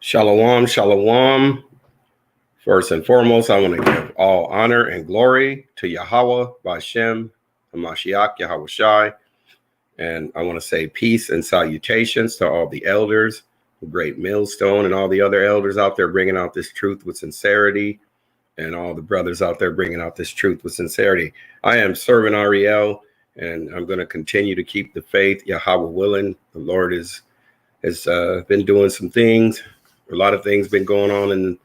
Shalom, shalom. First and foremost, I want to give all honor and glory to Yahweh, Bashem, Hamashiach, Yahweh Shai. And I want to say peace and salutations to all the elders, the great millstone, and all the other elders out there bringing out this truth with sincerity, and all the brothers out there bringing out this truth with sincerity. I am Servant Ariel, and I'm going to continue to keep the faith, Yahweh willing. The Lord has been doing some things. A lot of things been going on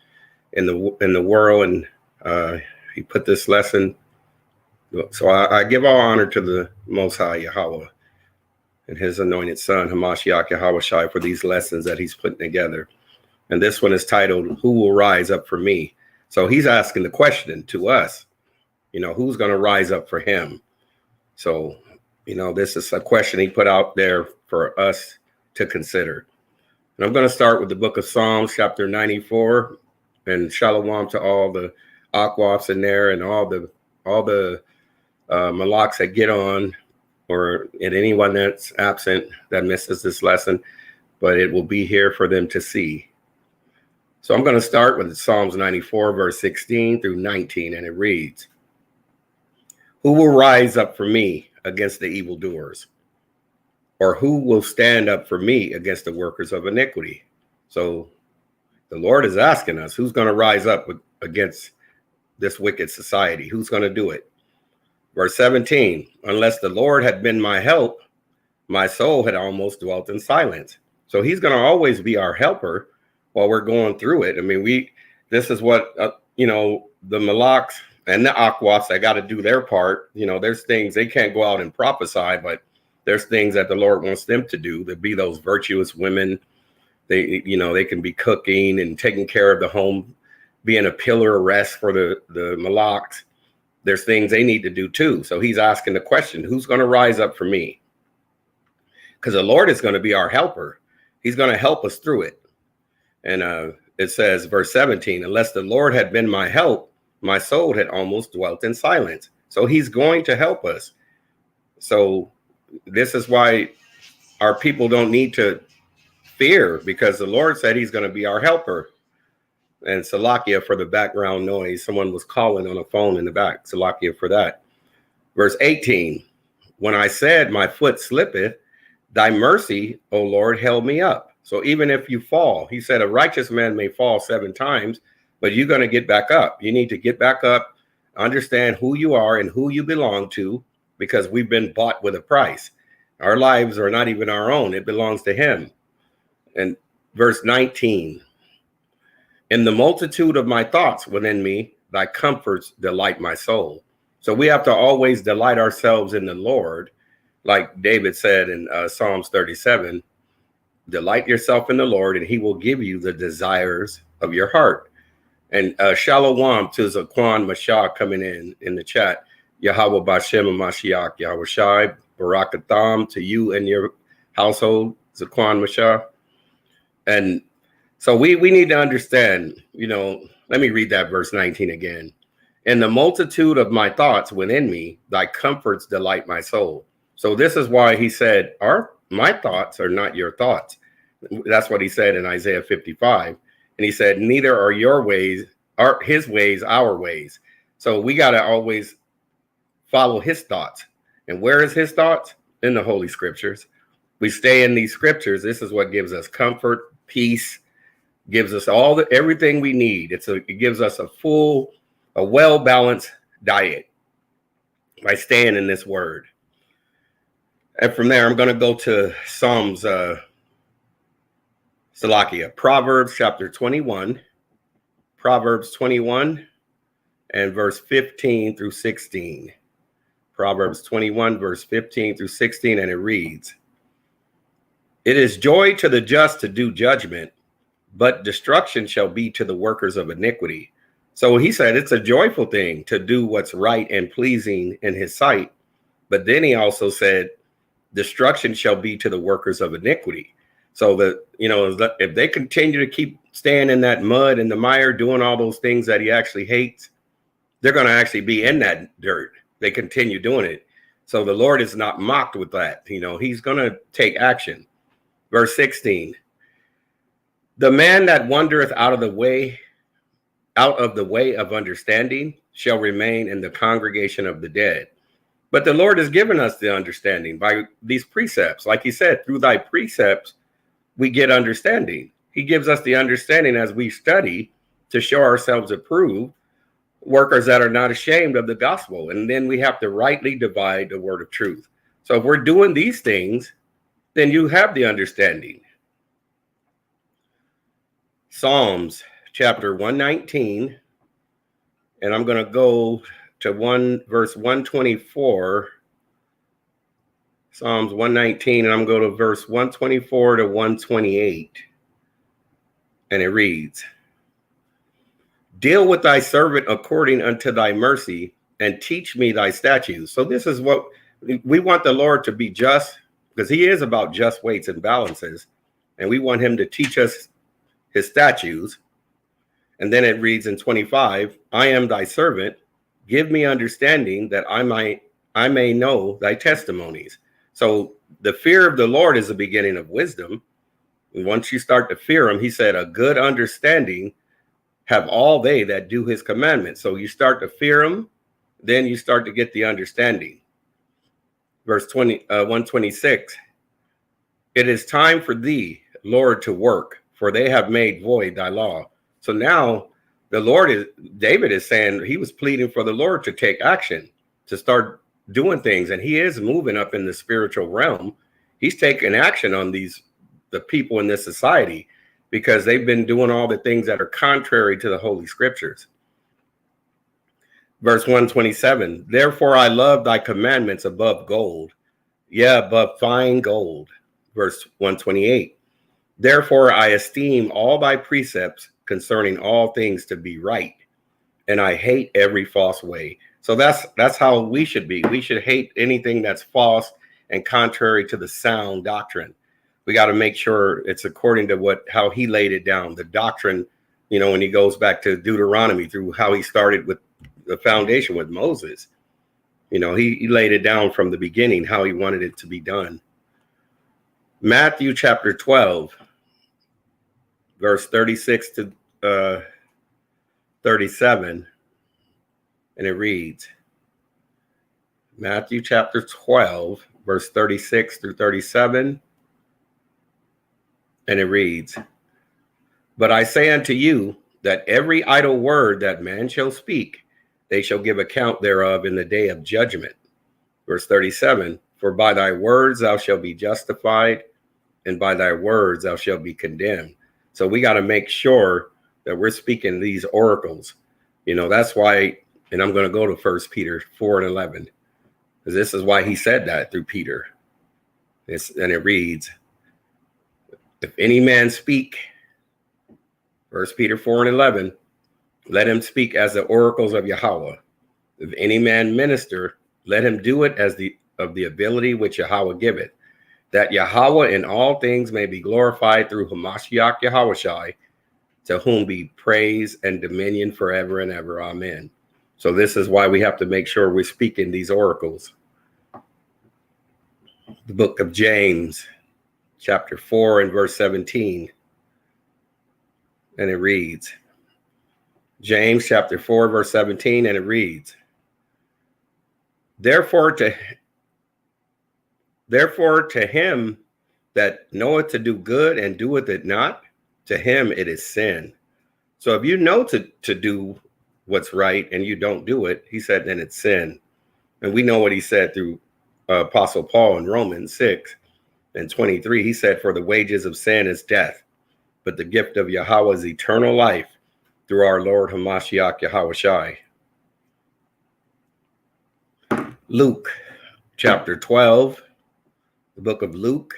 in the world, and he put this lesson. So I give all honor to the Most High Yahweh and his anointed son, Hamashiach Yahweh Shai, for these lessons that he's putting together. And this one is titled, Who Will Rise Up for Me? So he's asking the question to us, who's going to rise up for him? So, this is a question he put out there for us to consider. And I'm going to start with the book of Psalms, chapter 94, and shalom to all the Akwafs in there and all the Malaks that get on, or anyone that's absent that misses this lesson, but it will be here for them to see. So I'm going to start with Psalms 94, verse 16 through 19, and it reads, Who will rise up for me against the evildoers? Or who will stand up for me against the workers of iniquity? So the Lord is asking us, who's going to rise up against this wicked society? Who's going to do it? Verse 17, unless the Lord had been my help, my soul had almost dwelt in silence. So he's going to always be our helper while we're going through it. I mean, this is what, the Malaks and the Akwafs, they got to do their part. There's things they can't go out and prophesy, but there's things that the Lord wants them to do, to be those virtuous women. They can be cooking and taking care of the home, being a pillar of rest for the Malaks. There's things they need to do too. So he's asking the question, who's going to rise up for me? Because the Lord is going to be our helper. He's going to help us through it. And it says, verse 17, unless the Lord had been my help, my soul had almost dwelt in silence. So he's going to help us. So this is why our people don't need to fear, because the Lord said he's going to be our helper. And Salakia for the background noise. Someone was calling on a phone in the back. Salakia for that. Verse 18, when I said my foot slippeth, thy mercy, O Lord, held me up. So even if you fall, he said a righteous man may fall 7 times, but you're going to get back up. You need to get back up, understand who you are and who you belong to, because we've been bought with a price. Our lives are not even our own. It belongs to him. And verse 19, in the multitude of my thoughts within me, thy comforts delight my soul. So we have to always delight ourselves in the Lord. Like David said in Psalms 37, delight yourself in the Lord and he will give you the desires of your heart. And shalom to Zaquan Mashah coming in the chat. Yahweh Bashem Mashiach, Yahweh Shai, Barakatham to you and your household, Zaquan Mashah. And so we need to understand, let me read that verse 19 again. In the multitude of my thoughts within me, thy comforts delight my soul. So this is why he said, my thoughts are not your thoughts. That's what he said in Isaiah 55. And he said, neither are your ways, are his ways, our ways. So we got to always follow his thoughts. And where is his thoughts? In the Holy Scriptures. We stay in these scriptures. This is what gives us comfort, peace, gives us everything we need. It gives us a well-balanced diet by staying in this word. And from there, I'm going to go to Psalms, Salakia, Proverbs chapter 21, Proverbs 21 and verse 15 through 16. Proverbs 21, verse 15 through 16, and it reads, it is joy to the just to do judgment, but destruction shall be to the workers of iniquity. So he said it's a joyful thing to do what's right and pleasing in his sight. But then he also said, destruction shall be to the workers of iniquity. So that, if they continue to keep staying in that mud and the mire, doing all those things that he actually hates, they're going to actually be in that dirt. They continue doing it. So the Lord is not mocked with that. He's going to take action. Verse 16, The man that wandereth out of the way of understanding shall remain in the congregation of the dead. But the Lord has given us the understanding by these precepts. Like he said, through thy precepts, we get understanding. He gives us the understanding as we study to show ourselves approved, workers that are not ashamed of the gospel. And then we have to rightly divide the word of truth. So if we're doing these things, then you have the understanding. Psalms chapter 119, and I'm going to go to verse 124. Psalms 119, and I'm going to go to verse 124 to 128. And it reads, deal with thy servant according unto thy mercy, and teach me thy statutes. So this is what we want the Lord to be just, because he is about just weights and balances. And we want him to teach us his statutes. And then it reads in 25, I am thy servant, give me understanding that I may know thy testimonies. So the fear of the Lord is the beginning of wisdom. And once you start to fear him, he said, a good understanding have all they that do his commandments. So you start to fear him, then you start to get the understanding. Verse 126, it is time for thee, Lord, to work, for they have made void thy law. So now David is saying he was pleading for the Lord to take action, to start doing things. And he is moving up in the spiritual realm. He's taking action on the people in this society, because they've been doing all the things that are contrary to the Holy Scriptures. Verse 127, therefore I love thy commandments above gold, above fine gold. Verse 128, therefore I esteem all thy precepts concerning all things to be right, and I hate every false way. So that's how we should be. We should hate anything that's false and contrary to the sound doctrine. We got to make sure it's according to how he laid it down, the doctrine, when he goes back to Deuteronomy, through how he started with the foundation with Moses. He laid it down from the beginning, how he wanted it to be done. Matthew chapter 12, verse 36 to 37, and it reads, Matthew chapter 12, verse 36 through 37, and it reads, but I say unto you that every idle word that man shall speak, they shall give account thereof in the day of judgment. Verse 37, for by thy words thou shalt be justified, and by thy words thou shalt be condemned. So we got to make sure that we're speaking these oracles. That's why, and I'm going to go to 1 Peter 4 and 11, because this is why he said that through Peter. And it reads, if any man speak, 1 Peter 4 and 11, let him speak as the oracles of Yahweh. If any man minister, let him do it as of the ability which Yahweh giveth, that Yahweh in all things may be glorified through Hamashiach Yahushai, to whom be praise and dominion forever and ever. Amen. So this is why we have to make sure we're speaking these oracles. The book of James, chapter 4 and verse 17. And it reads, James chapter 4, verse 17, and it reads, Therefore to him that knoweth to do good and doeth it not, to him it is sin. So if you know to do what's right and you don't do it, he said, then it's sin. And we know what he said through Apostle Paul in Romans 6 and 23. He said, for the wages of sin is death, but the gift of Yahweh is eternal life through our Lord Hamashiach Yahushai. Luke chapter 12, the book of Luke.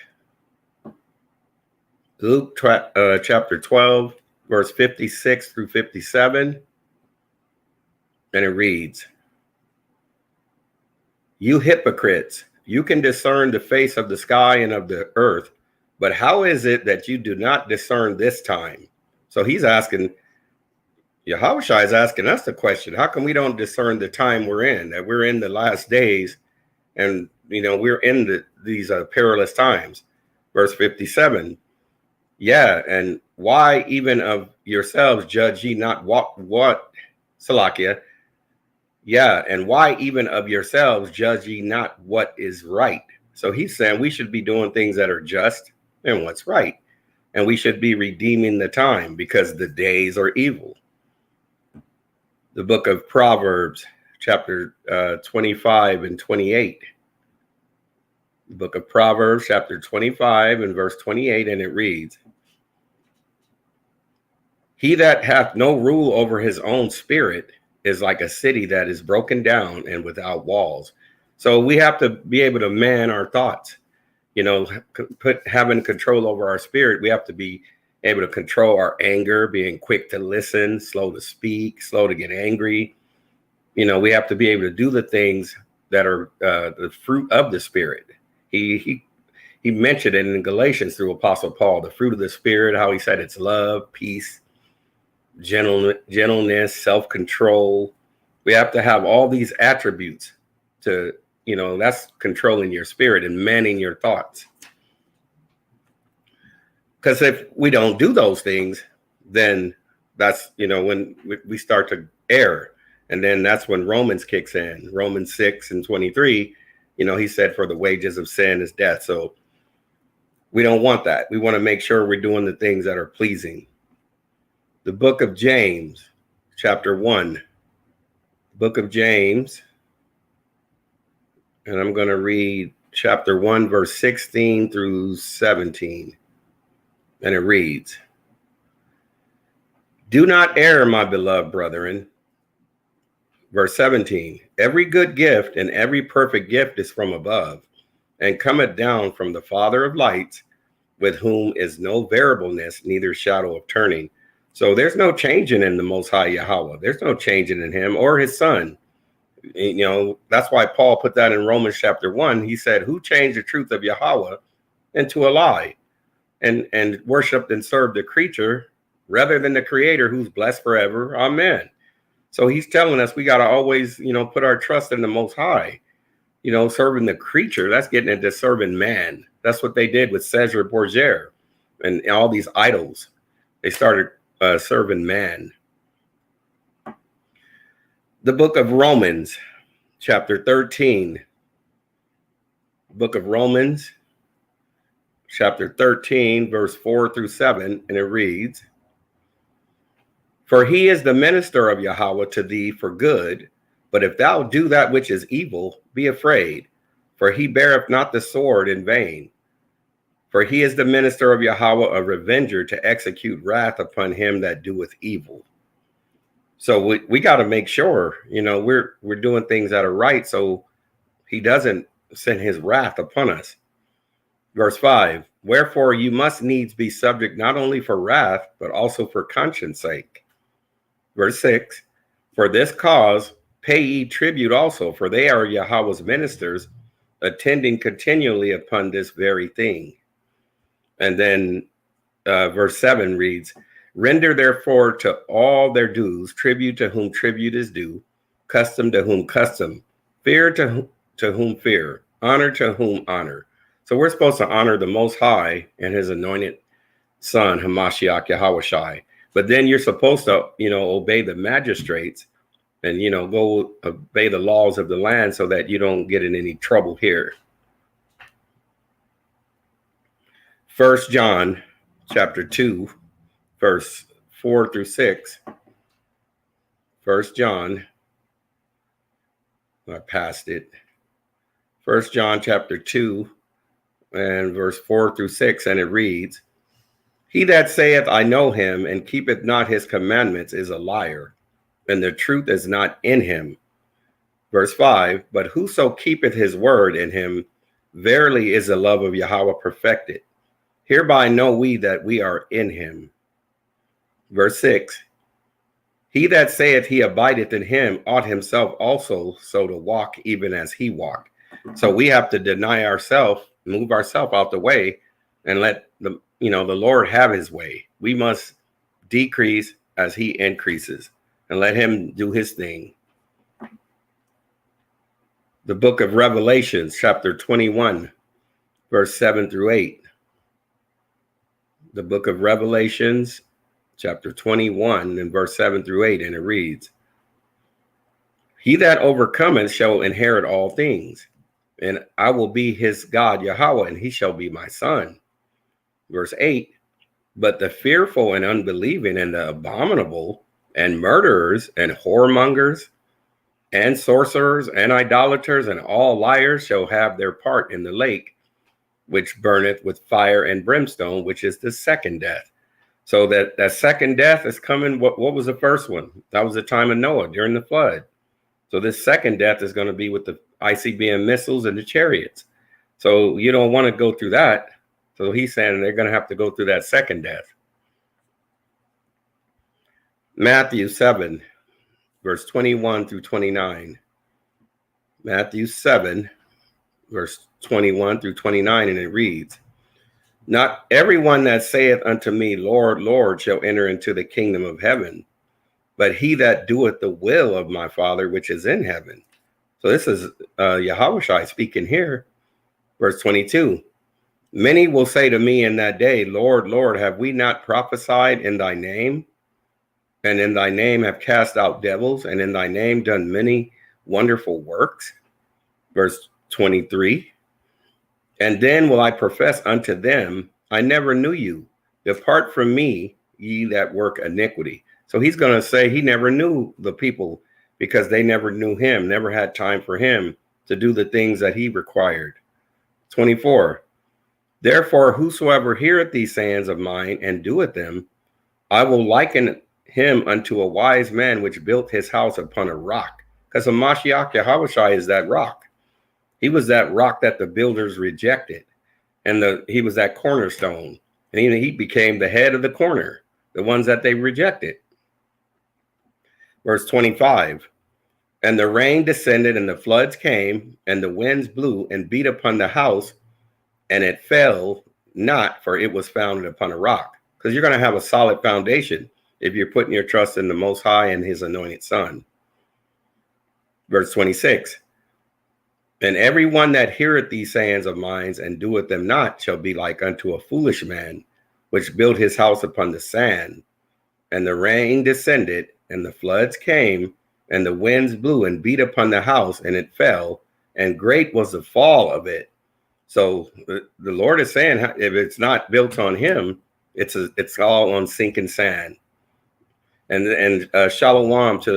Luke chapter 12, verse 56 through 57. And it reads, you hypocrites, you can discern the face of the sky and of the earth, but how is it that you do not discern this time? So he's asking, Yahushua is asking us the question, how come we don't discern the time we're in, that we're in the last days and, we're in these perilous times. Verse 57, Yeah, and why even of yourselves judge ye not what Salakia? Yeah, and why even of yourselves judge ye not what is right? So he's saying we should be doing things that are just and what's right. And we should be redeeming the time because the days are evil. The book of Proverbs, chapter 25 and 28. The book of Proverbs, chapter 25 and verse 28, and it reads, he that hath no rule over his own spirit is like a city that is broken down and without walls. So we have to be able to man our thoughts, having control over our spirit. We have to be able to control our anger, being quick to listen, slow to speak, slow to get angry. We have to be able to do the things that are the fruit of the spirit. He mentioned it in Galatians through Apostle Paul, the fruit of the spirit, how he said it's love, peace, gentleness, self-control. We have to have all these attributes to, that's controlling your spirit and manning your thoughts. Because if we don't do those things, then that's, when we start to err. And then that's when Romans kicks in. Romans 6 and 23, he said, for the wages of sin is death. So we don't want that. We want to make sure we're doing the things that are pleasing. The book of James, chapter 1. Book of James. And I'm going to read chapter 1, verse 16 through 17. And it reads, do not err, my beloved brethren. Verse 17, every good gift and every perfect gift is from above, and cometh down from the Father of lights, with whom is no variableness, neither shadow of turning. So there's no changing in the Most High Yahweh. There's no changing in him or his son. That's why Paul put that in Romans chapter 1. He said, who changed the truth of Yahweh into a lie, and worshiped and served the creature rather than the creator, who's blessed forever. Amen. So he's telling us we got to always, put our trust in the Most High. Serving the creature, that's getting into serving man. That's what they did with Caesar Borgia and all these idols. They started serving man. The book of Romans, chapter 13. Book of Romans, chapter 13, verse 4 through 7, and it reads, for he is the minister of Yahweh to thee for good, but if thou do that which is evil, be afraid, for he beareth not the sword in vain. For he is the minister of Yahweh, a revenger, to execute wrath upon him that doeth evil. So we got to make sure, we're doing things that are right, so he doesn't send his wrath upon us. Verse 5, wherefore you must needs be subject not only for wrath, but also for conscience sake. Verse 6, for this cause pay ye tribute also, for they are Yahweh's ministers, attending continually upon this very thing. And then verse 7 reads, render therefore to all their dues, tribute to whom tribute is due, custom to whom custom, fear to whom fear, honor to whom honor. So we're supposed to honor the Most High and his anointed son, Hamashiach Yahawashi. But then you're supposed to, obey the magistrates and, go obey the laws of the land so that you don't get in any trouble here. 1 John chapter 2, verse 4 through 6. 1 John, I passed it. 1 John chapter 2 and verse 4 through 6, and it reads, he that saith, I know him, and keepeth not his commandments is a liar, and the truth is not in him. Verse 5, but whoso keepeth his word in him, verily is the love of Yahweh perfected. Hereby know we that we are in him. Verse 6, he that saith he abideth in him ought himself also so to walk even as he walked. So we have to deny ourselves, move ourselves out the way, and let the Lord have his way. We must decrease as he increases and let him do his thing. The book of Revelations, chapter 21, verse 7 through 8. the book of Revelations, chapter 21, and verse 7 through 8, and it reads, "He that overcometh shall inherit all things, and I will be his God, Yahweh, and he shall be my son." Verse 8, "But the fearful and unbelieving and the abominable and murderers and whoremongers and sorcerers and idolaters and all liars shall have their part in the lake, which burneth with fire and brimstone, which is the second death." So that second death is coming. What was the first one? That was the time of Noah during the flood. So this second death is going to be with the ICBM missiles and the chariots. So you don't want to go through that. So he's saying they're going to have to go through that second death. Matthew 7, verse 21 through 29. Matthew 7, verse 21 through 29, and it reads, "Not everyone that saith unto me, Lord, Lord, shall enter into the kingdom of heaven, but he that doeth the will of my Father which is in heaven." So this is Yahushua speaking here. Verse 22, "Many will say to me in that day, Lord, Lord, have we not prophesied in thy name? And in thy name have cast out devils, and in thy name done many wonderful works?" Verse 23, "And then will I profess unto them, I never knew you. Depart from me, ye that work iniquity." So he's going to say he never knew the people because they never knew him, never had time for him to do the things that he required. 24, "Therefore, whosoever heareth these sayings of mine and doeth them, I will liken him unto a wise man which built his house upon a rock." Because Mashiach Yahushua is that rock. He was that rock that the builders rejected. And he was that cornerstone. And he became the head of the corner, the ones that they rejected. Verse 25, "And the rain descended, and the floods came, and the winds blew and beat upon the house, and it fell not, for it was founded upon a rock." Because you're going to have a solid foundation if you're putting your trust in the Most High and his anointed Son. Verse 26, "And everyone that heareth these sayings of mine and doeth them not shall be like unto a foolish man, which built his house upon the sand. And the rain descended, and the floods came, and the winds blew and beat upon the house, and it fell, and great was the fall of it." So the Lord is saying, if it's not built on him, it's all on sinking sand. And shalom to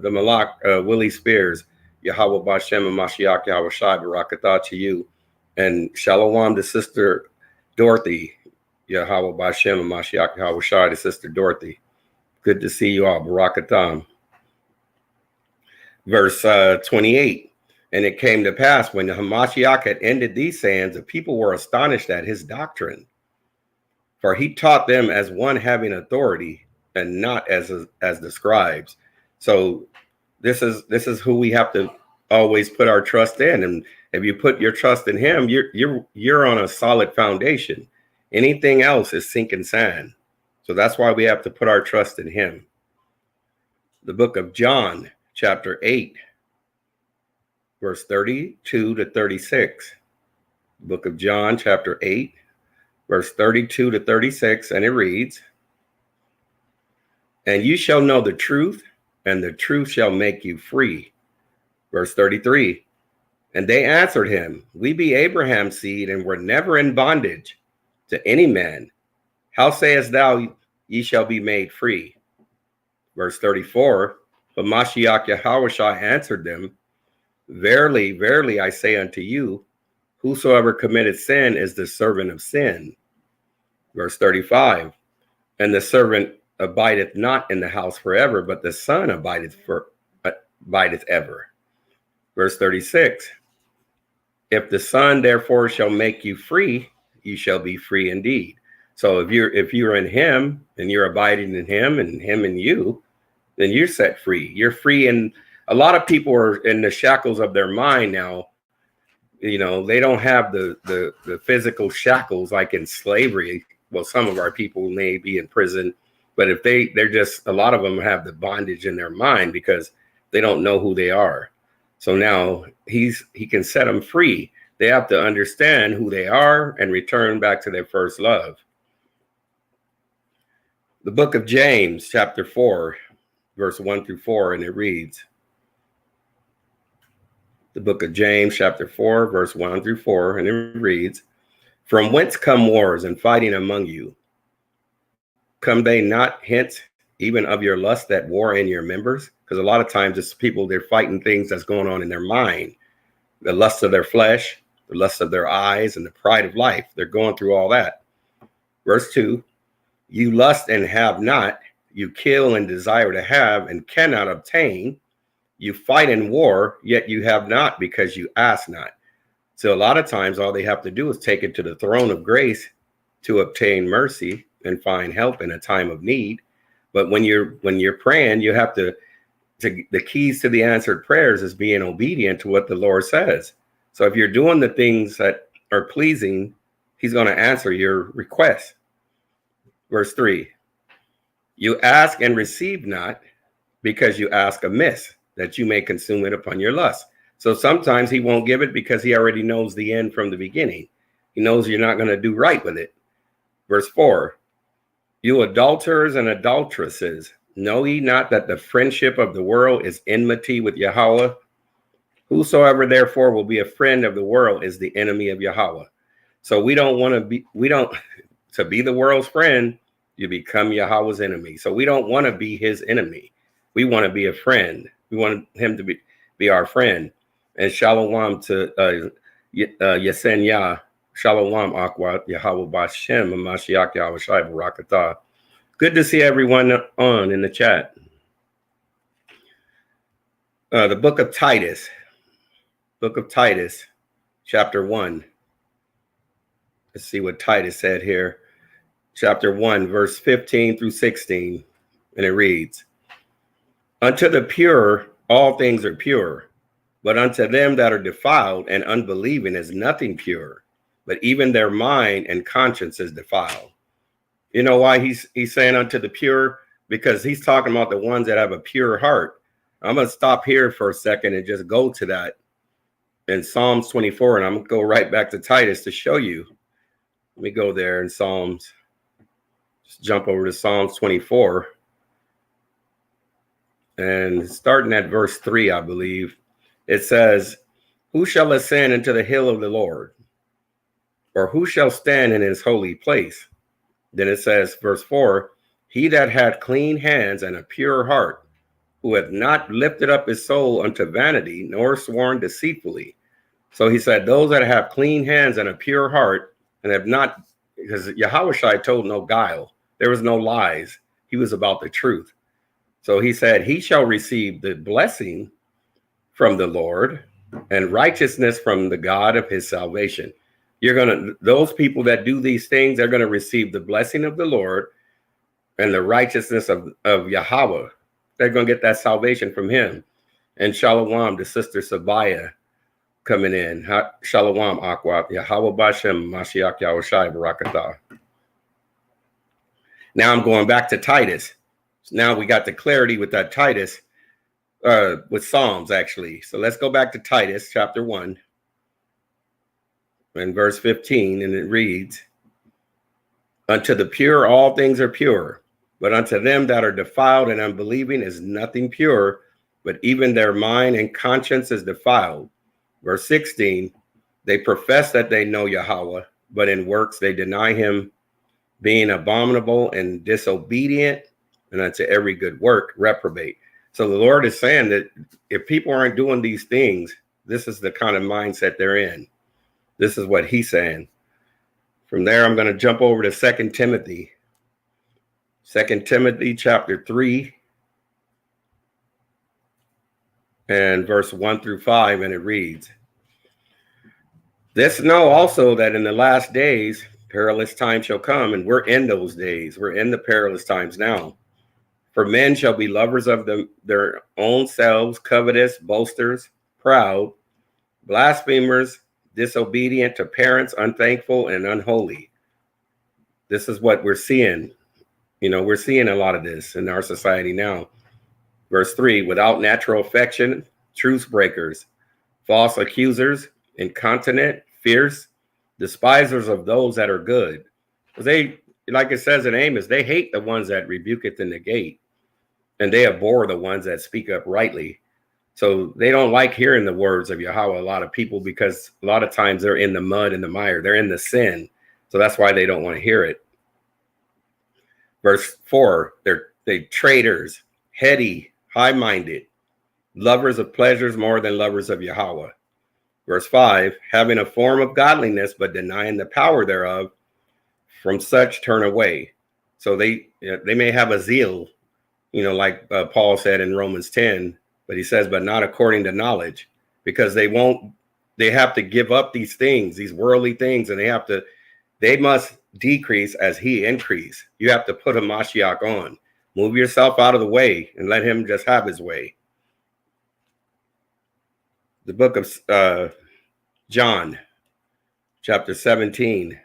the Malak Willie Spears, Yahweh Bashem and Mashiach Yahweh Shai, Barakatah to you, and shalom to Sister Dorothy, Yahweh Bashem and Mashiach Yahweh Shai, to Sister Dorothy. Good to see you all, Barakatah. Verse 28, "And it came to pass when the Hamashiach had ended these sayings, the people were astonished at his doctrine. For he taught them as one having authority, and not as the scribes." So this is who we have to always put our trust in. And if you put your trust in him, you're on a solid foundation. Anything else is sinking sand. So that's why we have to put our trust in him. The book of John, chapter 8, verse 32 to 36. Book of John, chapter 8, verse 32 to 36, and it reads, "And you shall know the truth, and the truth shall make you free." Verse 33, "And they answered him, We be Abraham's seed, and were never in bondage to any man. How sayest thou, ye shall be made free?" Verse 34, "But Mashiach Yahushua answered them, Verily, verily, I say unto you, whosoever committeth sin is the servant of sin." Verse 35, "And the servant abideth not in the house forever, but the Son abideth ever." Verse 36, "If the Son therefore shall make you free, you shall be free indeed." So if you're in him and you're abiding in him in you, then you're set free. You're free. And a lot of people are in the shackles of their mind now. You know, they don't have the physical shackles like in slavery. Well, some of our people may be in prison, but if they're just, a lot of them have the bondage in their mind because they don't know who they are. So now he can set them free. They have to understand who they are and return back to their first love. The book of James, chapter 4, verse 1 through 4, and it reads, the book of James, chapter 4, verse 1 through 4, and it reads, from whence come wars and fighting among you? Come they not hence even of your lust that war in your members? Because a lot of times it's people, they're fighting things that's going on in their mind, the lust of their flesh, the lust of their eyes, and the pride of life. They're going through all that. Verse 2, you lust and have not, you kill and desire to have and cannot obtain. You fight in war, yet you have not because you ask not. So a lot of times all they have to do is take it to the throne of grace to obtain mercy and find help in a time of need. But when you're praying, you have to the keys to the answered prayers is being obedient to what the Lord says. So if you're doing the things that are pleasing, he's going to answer your request. Verse 3, you ask and receive not because you ask amiss, that you may consume it upon your lust. So sometimes he won't give it because he already knows the end from the beginning. He knows you're not going to do right with it. Verse 4, you adulterers and adulteresses, know ye not that the friendship of the world is enmity with Yahweh? Whosoever therefore will be a friend of the world is the enemy of Yahweh. So we don't want to be, to be the world's friend, you become Yahweh's enemy. So we don't want to be his enemy. We want to be a friend. We want him to be our friend. And shalom to Yesenia, shalom akwat, Yahweh Bashem, Mashiach Yahweh Shai Barakatah. Good to see everyone on in the chat. The book of Titus, chapter 1. Let's see what Titus said here. Chapter 1, verse 15 through 16. And it reads, unto the pure, all things are pure, but unto them that are defiled and unbelieving is nothing pure, but even their mind and conscience is defiled. You know why he's saying unto the pure? Because he's talking about the ones that have a pure heart. I'm going to stop here for a second and just go to that in Psalms 24, and I'm going to go right back to Titus to show you. Let me go there in Psalms. Just jump over to Psalms 24. And starting at verse 3, I believe, it says, who shall ascend into the hill of the Lord? Or who shall stand in his holy place? Then it says, verse 4, he that had clean hands and a pure heart, who hath not lifted up his soul unto vanity, nor sworn deceitfully. So he said, those that have clean hands and a pure heart, and have not, because Yahushua told no guile. There was no lies. He was about the truth. So he said, he shall receive the blessing from the Lord and righteousness from the God of his salvation. Those people that do these things, they're going to receive the blessing of the Lord and the righteousness of Yahweh. They're going to get that salvation from him. And Shalom, the sister Sabaya coming in. Shalom, Akwat, Yahweh Bashem, Mashiach Yahweh Shai Barakatah. Now I'm going back to Titus. Now we got the clarity with that Titus, with Psalms actually. So let's go back to Titus chapter 1 and verse 15, and it reads, unto the pure all things are pure, but unto them that are defiled and unbelieving is nothing pure, but even their mind and conscience is defiled. Verse 16, they profess that they know Yahweh, but in works they deny him, being abominable and disobedient, and unto every good work reprobate. So the Lord is saying that if people aren't doing these things, this is the kind of mindset they're in. This is what he's saying. From there, I'm going to jump over to 2 Timothy. 2 Timothy chapter 3 and verse 1 through 5, and it reads, this know also that in the last days perilous times shall come, and we're in those days. We're in the perilous times now. For men shall be lovers of their own selves, covetous, boasters, proud, blasphemers, disobedient to parents, unthankful, and unholy. This is what we're seeing. You know, we're seeing a lot of this in our society now. Verse 3, without natural affection, truce breakers, false accusers, incontinent, fierce, despisers of those that are good. They like it says in Amos, they hate the ones that rebuketh in the gate, and they abhor the ones that speak uprightly. So they don't like hearing the words of Yahweh, a lot of people, because a lot of times they're in the mud and the mire. They're in the sin. So that's why they don't want to hear it. Verse 4, they traitors, heady, high-minded, lovers of pleasures more than lovers of Yahweh. Verse 5, having a form of godliness, but denying the power thereof, from such turn away. So they may have a zeal, like Paul said in Romans 10, but he says, but not according to knowledge, because they have to give up these things, these worldly things, and they must decrease as he increase. You have to put a Mashiach on. Move yourself out of the way and let him just have his way. The book of John, chapter 17.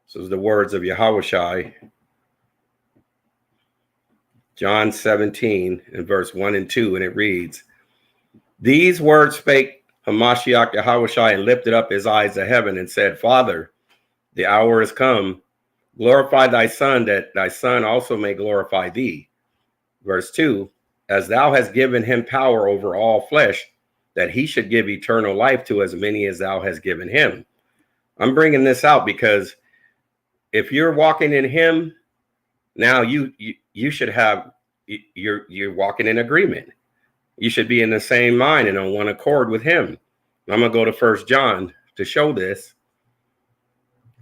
This is the words of Yahushai. John 17 and verse 1 and 2, and it reads, these words spake Hamashiach Yahushai, and lifted up his eyes to heaven, and said, Father, the hour is come. Glorify thy Son, that thy Son also may glorify thee. Verse 2, as thou hast given him power over all flesh, that he should give eternal life to as many as thou hast given him. I'm bringing this out because if you're walking in him, now you should have, you're walking in agreement. You should be in the same mind and on one accord with him. I'm going to go to 1 John to show this.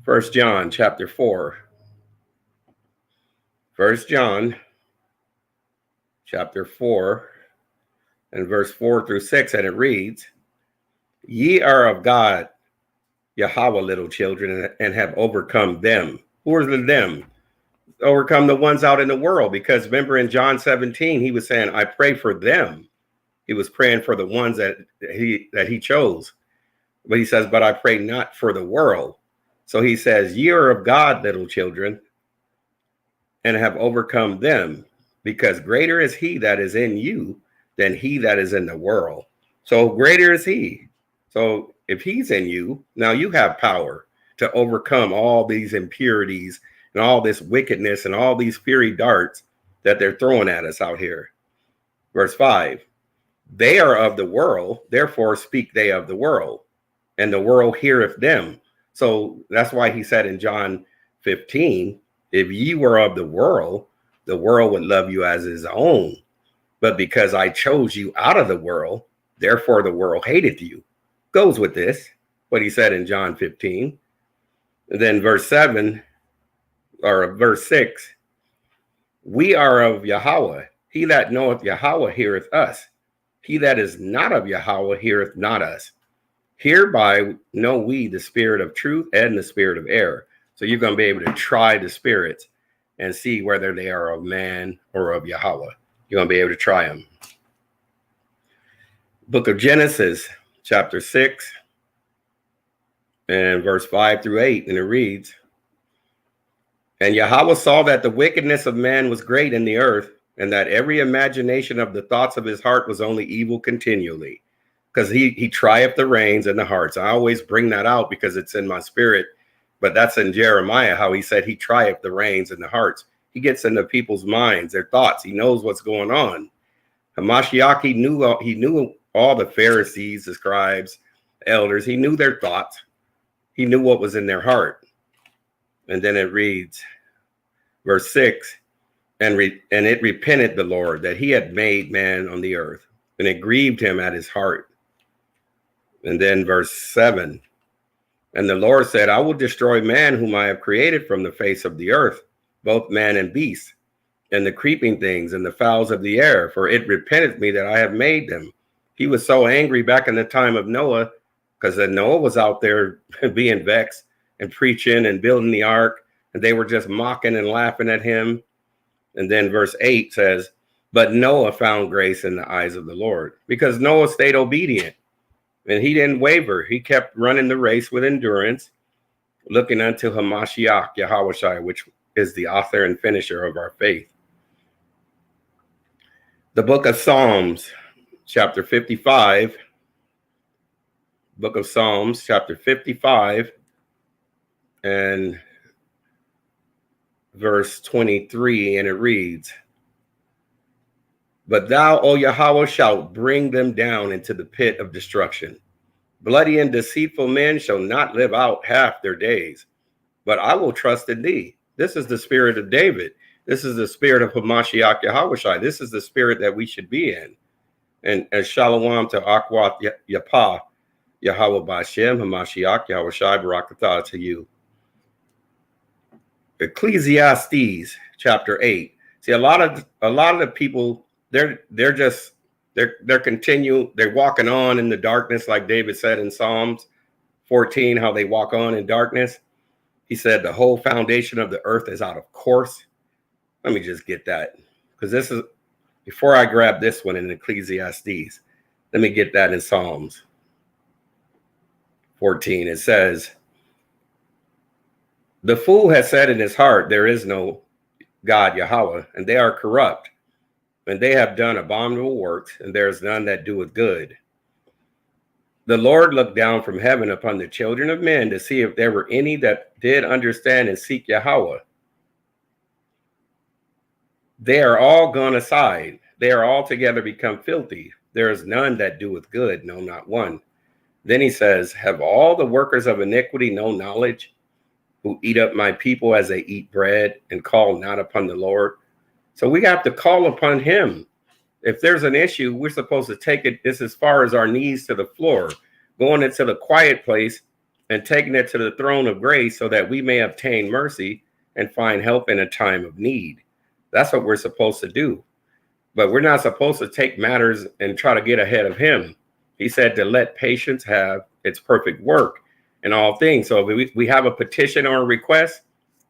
1 John chapter 4. 1 John chapter 4 and verse 4 through 6, and it reads, ye are of God, Yahweh, little children, and have overcome them. Who are the them? Overcome the ones out in the world, because remember in John 17, he was saying, I pray for them. He was praying for the ones that he chose. But he says, but I pray not for the world. So he says, ye are of God, little children, and have overcome them, because greater is he that is in you than he that is in the world. So greater is he. So if he's in you, now you have power to overcome all these impurities and all this wickedness and all these fiery darts that they're throwing at us out here. Verse 5, they are of the world, therefore speak they of the world, and the world heareth them. So that's why he said in John 15, if ye were of the world would love you as his own. But because I chose you out of the world, therefore the world hated you. Goes with this, what he said in John 15. And then verse 7, or verse 6, we are of Yahweh. He that knoweth Yahweh heareth us. He that is not of Yahweh heareth not us. Hereby know we the spirit of truth and the spirit of error. So you're going to be able to try the spirits and see whether they are of man or of Yahweh. You're going to be able to try them. Book of Genesis, chapter 6, and verse 5 through 8, and it reads, and Yahweh saw that the wickedness of man was great in the earth, and that every imagination of the thoughts of his heart was only evil continually. Because he trieth the reins and the hearts. I always bring that out because it's in my spirit. But that's in Jeremiah, how he said he trieth the reins and the hearts. He gets into people's minds, their thoughts. He knows what's going on. Hamashiach, he knew all the Pharisees, the scribes, elders. He knew their thoughts. He knew what was in their heart. And then it reads, verse 6, and it repented the Lord that he had made man on the earth, and it grieved him at his heart. And then verse 7, and the Lord said, I will destroy man whom I have created from the face of the earth, both man and beast, and the creeping things and the fowls of the air, for it repenteth me that I have made them. He was so angry back in the time of Noah, because Noah was out there being vexed and preaching and building the ark, and they were just mocking and laughing at him. And then verse 8 says, but Noah found grace in the eyes of the Lord, because Noah stayed obedient. And he didn't waver. He kept running the race with endurance, looking unto Hamashiach, Yahushai, which is the author and finisher of our faith. The book of Psalms, chapter 55. Book of Psalms, chapter 55, and verse 23, and it reads, "But thou, O Yahweh, shalt bring them down into the pit of destruction. Bloody and deceitful men shall not live out half their days, but I will trust in thee." This is the spirit of David. This is the spirit of Hamashiach Yahushai. This is the spirit that we should be in. And as Shalom to Akwat Yapah, Yahweh Bashem, Hamashiach Yahushai, Barakatah to you. Ecclesiastes chapter 8. See, a lot of the people, they're walking on in the darkness, like David said in Psalms 14, how they walk on in darkness. He said the whole foundation of the earth is out of course. Let me just get that, because this is, before I grab this one in Ecclesiastes, let me get that in Psalms 14. It says, "The fool has said in his heart, there is no God Yahweh, and they are corrupt, and they have done abominable works, and there is none that doeth good. The Lord looked down from heaven upon the children of men to see if there were any that did understand and seek Yahweh. They are all gone aside. They are altogether become filthy. There is none that doeth good, no, not one." Then he says, "Have all the workers of iniquity no knowledge, who eat up my people as they eat bread and call not upon the Lord?" So we have to call upon him. If there's an issue, we're supposed to take it this as far as our knees to the floor, going into the quiet place and taking it to the throne of grace so that we may obtain mercy and find help in a time of need. That's what we're supposed to do. But we're not supposed to take matters and try to get ahead of him. He said to let patience have its perfect work in all things. So if we have a petition or a request,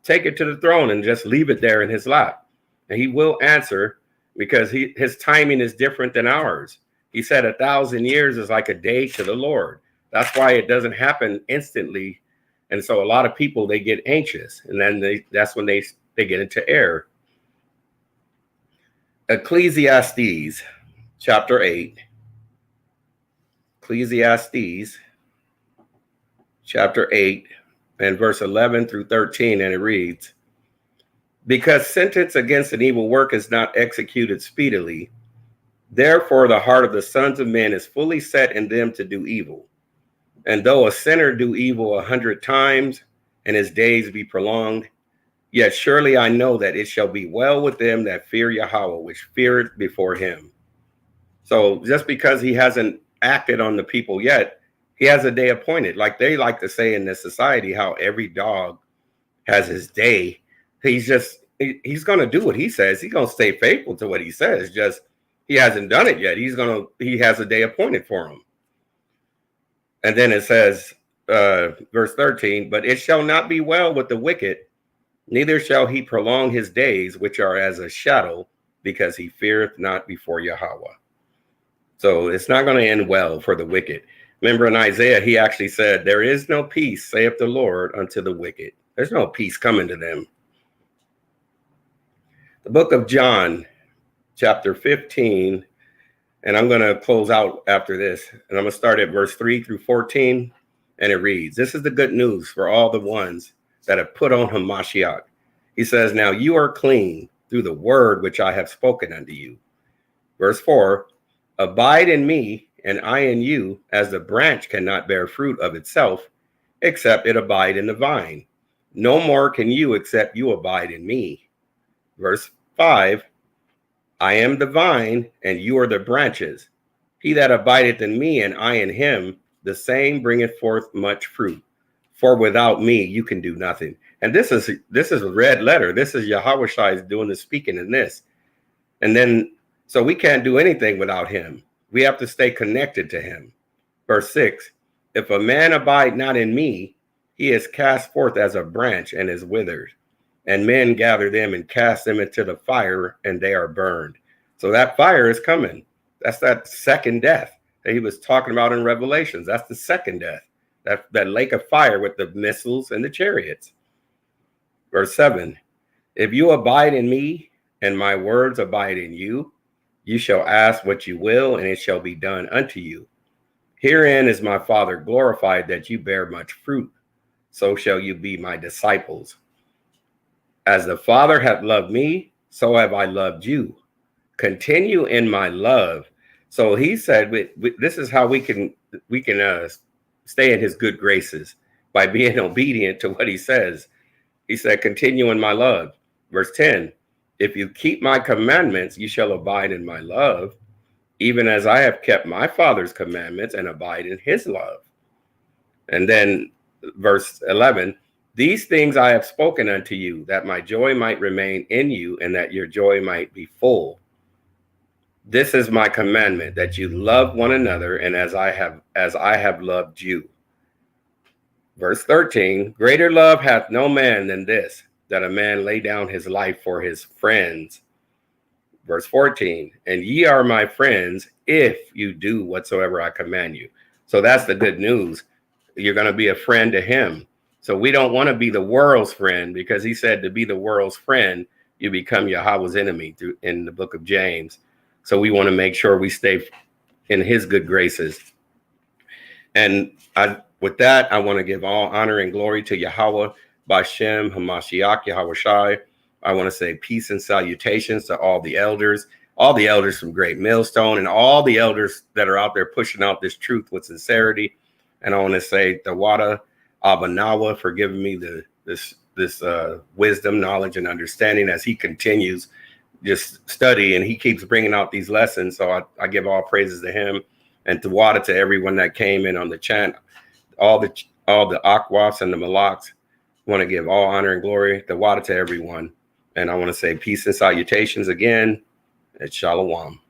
take it to the throne and just leave it there in his lap. And he will answer, because his timing is different than ours. He said 1,000 years is like a day to the Lord. That's why it doesn't happen instantly. And so a lot of people, they get anxious, and then that's when they get into error. Ecclesiastes chapter 8. Ecclesiastes chapter 8 and verse 11 through 13, and it reads, "Because sentence against an evil work is not executed speedily, therefore the heart of the sons of men is fully set in them to do evil. And though a sinner do evil 100 times, and his days be prolonged, yet surely I know that it shall be well with them that fear Yahweh, which feareth before him." So just because he hasn't acted on the people yet, he has a day appointed. Like they like to say in this society, how every dog has his day. He's going to do what he says. He's going to stay faithful to what he says. Just he hasn't done it yet. He has a day appointed for him. And then it says, verse 13, "But it shall not be well with the wicked, neither shall he prolong his days, which are as a shadow, because he feareth not before Yahweh." So it's not going to end well for the wicked. Remember in Isaiah, he actually said, "There is no peace, saith the Lord, unto the wicked." There's no peace coming to them. The book of John, chapter 15, and I'm going to close out after this, and I'm going to start at verse 3 through 14, and it reads, "This is the good news for all the ones that have put on Hamashiach." He says, "Now you are clean through the word which I have spoken unto you." Verse 4, "Abide in me, and I in you, as the branch cannot bear fruit of itself, except it abide in the vine. No more can you, except you abide in me." Verse 5, "I am the vine, and you are the branches. He that abideth in me, and I in him, the same bringeth forth much fruit. For without me, you can do nothing." And this is a red letter. This is Yahushua doing the speaking in this. And then, so we can't do anything without him. We have to stay connected to him. Verse 6, "If a man abide not in me, he is cast forth as a branch and is withered. And men gather them and cast them into the fire, and they are burned." So that fire is coming. That's that second death that he was talking about in Revelations. That's the second death. That lake of fire with the missiles and the chariots. Verse 7, "If you abide in me, and my words abide in you, you shall ask what you will, and it shall be done unto you. Herein is my Father glorified, that you bear much fruit. So shall you be my disciples." As the Father hath loved me, so have I loved you. Continue in my love. So he said, this is how we can stay in his good graces, by being obedient to what he says. He said, continue in my love. Verse 10, if you keep my commandments, you shall abide in my love, even as I have kept my Father's commandments and abide in his love. And then verse 11, these things I have spoken unto you, that my joy might remain in you, and that your joy might be full. This is my commandment, that you love one another, and as I have loved you. Verse 13, greater love hath no man than this, that a man lay down his life for his friends. Verse 14, and ye are my friends if you do whatsoever I command you. So that's the good news. You're going to be a friend to him. So we don't want to be the world's friend, because he said to be the world's friend, you become Yahweh's enemy in the book of James. So we want to make sure we stay in his good graces. And with that, I want to give all honor and glory to Yahweh, Bashem, Hamashiach, Yahweh Shai. I want to say peace and salutations to all the elders from Great Millstone, and all the elders that are out there pushing out this truth with sincerity. And I want to say Tawada Abanawa for giving me this wisdom, knowledge, and understanding as he continues just study, and he keeps bringing out these lessons. So I give all praises to him, and Tawada to everyone that came in on the chant, all the Akwas and the Malaks. I want to give all honor and glory, Tawada to everyone. And I want to say peace and salutations again at Shalom.